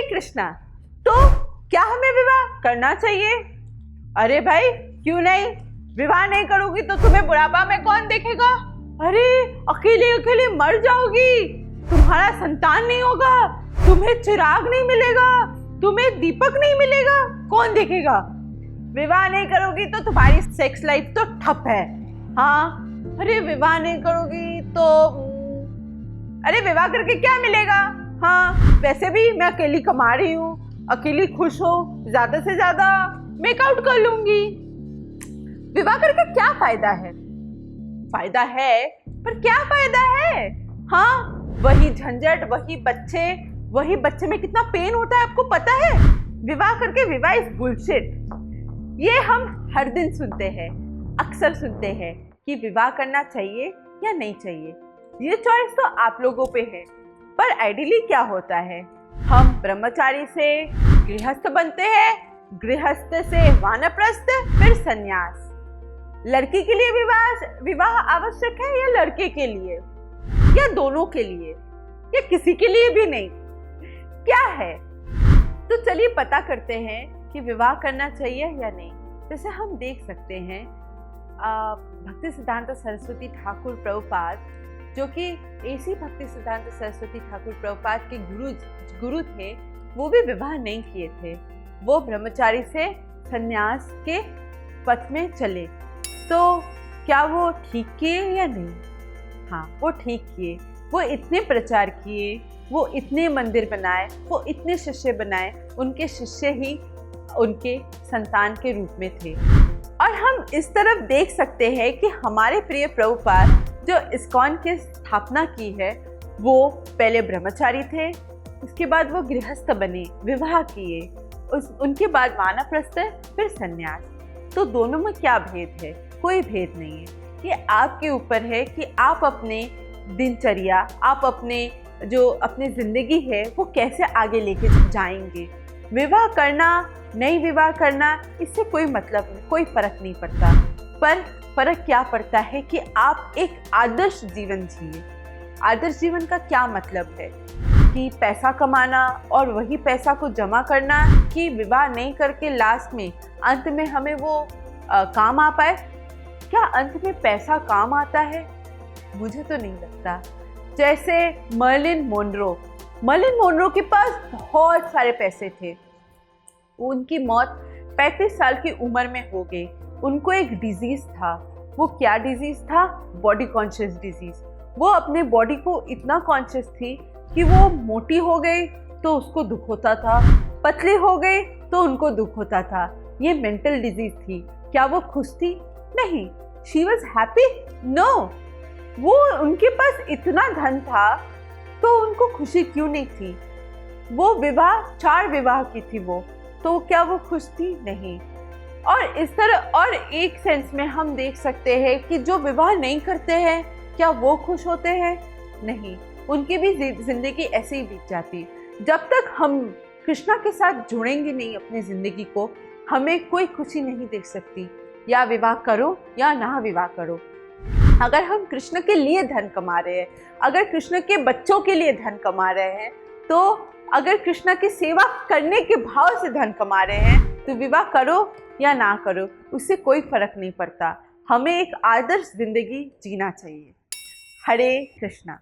कृष्णा, तो क्या हमें विवाह करना चाहिए? अरे भाई क्यों नहीं, विवाह नहीं करोगी तो तुम्हें बुढ़ापा में कौन देखेगा? अरे अकेले अकेले मर जाओगी, तुम्हारा संतान नहीं होगा, तुम्हें चिराग नहीं मिलेगा, तुम्हें दीपक नहीं मिलेगा, कौन देखेगा? विवाह नहीं करोगी तो तुम्हारी सेक्स लाइफ तो ठप है। हाँ, अरे विवाह नहीं करोगी तो अरे विवाह करके क्या मिलेगा? हाँ, वैसे भी मैं अकेली कमा रही हूँ, अकेली खुश हो, ज्यादा से ज्यादा मेकआउट कर लूंगी। विवाह करके क्या फायदा है? फायदा है, पर क्या फायदा है? हाँ, वही झंझट, वही बच्चे में कितना पेन होता है आपको पता है? विवाह करके विवाह इज बुलशिट। ये हम हर दिन सुनते हैं, अक्सर सुनते हैं कि विवाह करना चाहिए या नहीं चाहिए। ये चॉइस तो आप लोगों पे है, पर आइडियली क्या होता है? हम ब्रह्मचारी से गृहस्थ बनते हैं, गृहस्थ से वानप्रस्थ, फिर संन्यास। लड़की के लिए विवाह आवश्यक है या लड़के के लिए, या दोनों के लिए, या किसी के लिए भी नहीं? क्या है? तो चलिए पता करते हैं कि विवाह करना चाहिए या नहीं। जैसे हम देख सकते हैं भक्ति सिद्धांत सरस्वती ठाकुर प्रभुपाद, जो कि ऐसी भक्ति सिद्धांत सरस्वती ठाकुर प्रभुपाद के गुरु थे, वो भी विवाह नहीं किए थे। वो ब्रह्मचारी से संन्यास के पथ में चले। तो क्या वो ठीक किए या नहीं? हाँ, वो ठीक किए। वो इतने प्रचार किए, वो इतने मंदिर बनाए, वो इतने शिष्य बनाए, उनके शिष्य ही उनके संतान के रूप में थे। और हम इस तरफ देख सकते हैं कि हमारे प्रिय प्रभुपाद जो इस्कॉन की स्थापना की है, वो पहले ब्रह्मचारी थे, उसके बाद वो गृहस्थ बने, विवाह किए, उनके बाद वानप्रस्थ, फिर संन्यास। तो दोनों में क्या भेद है? कोई भेद नहीं है। ये आपके ऊपर है कि आप अपने दिनचर्या, आप अपनी जिंदगी है वो कैसे आगे लेके जाएंगे। विवाह करना, नहीं विवाह करना, इससे कोई मतलब नहीं, कोई फर्क नहीं पड़ता। पर फर्क क्या पड़ता है कि आप एक आदर्श जीवन जिए। आदर्श जीवन का क्या मतलब है? कि पैसा कमाना और वही पैसा को जमा करना, कि विवाह नहीं करके लास्ट में अंत में हमें वो काम आ पाए। क्या अंत में पैसा काम आता है? मुझे तो नहीं लगता। जैसे मर्लिन मोनरो के पास बहुत सारे पैसे थे, उनकी मौत 35 साल की उम्र में हो गई। उनको एक डिजीज था। वो क्या डिजीज था? Body conscious disease. वो अपने बॉडी को इतना कॉन्शियस थी कि वो मोटी हो गई तो उसको दुख होता था, पतली हो गई तो उनको दुख होता था। ये मेंटल डिजीज थी। क्या वो खुश थी? नहीं। She was happy? नो। वो उनके पास इतना धन था तो उनको खुशी क्यों नहीं थी? वो 4 विवाह की थी वो, तो क्या वो खुश थी? नहीं। और इस तरह और एक सेंस में हम देख सकते हैं कि जो विवाह नहीं करते हैं, क्या वो खुश होते हैं? नहीं। उनकी भी जिंदगी ऐसे ही बीत जाती। जब तक हम कृष्णा के साथ जुड़ेंगे नहीं अपनी जिंदगी को, हमें कोई खुशी नहीं देख सकती। या विवाह करो या ना विवाह करो। अगर हम कृष्ण के लिए धन कमा रहे हैं, अगर कृष्ण के बच्चों के लिए धन कमा रहे हैं, तो अगर कृष्ण की सेवा करने के भाव से धन कमा रहे हैं, तो विवाह करो या ना करो, उससे कोई फर्क नहीं पड़ता। हमें एक आदर्श जिंदगी जीना चाहिए। हरे कृष्णा।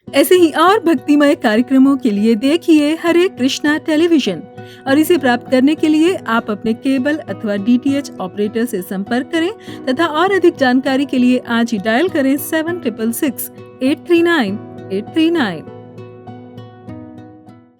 ऐसे ही और भक्तिमय कार्यक्रमों के लिए देखिए हरे कृष्णा टेलीविजन, और इसे प्राप्त करने के लिए आप अपने केबल अथवा DTH ऑपरेटर से संपर्क करें तथा और अधिक जानकारी के लिए आज ही डायल करें 7666 839 839।